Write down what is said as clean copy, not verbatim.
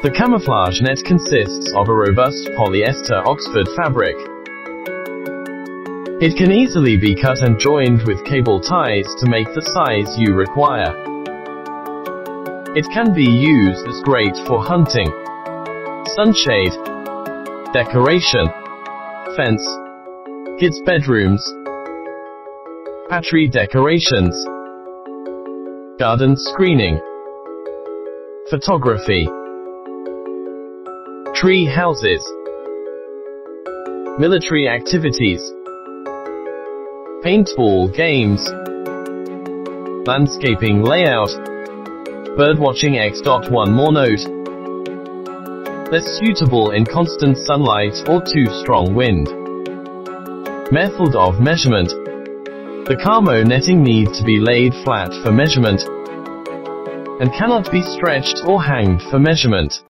The camouflage net consists of a robust polyester Oxford fabric. It can easily be cut and joined with cable ties to make the size you require. It can be used as great for hunting, sunshade, decoration, fence, kids' bedrooms, patry decorations, garden screening, photography, tree houses, military activities, paintball games, landscaping layout, birdwatching. One more note: less suitable in constant sunlight or too strong wind. Method of measurement: the camo netting needs to be laid flat for measurement and cannot be stretched or hanged for measurement.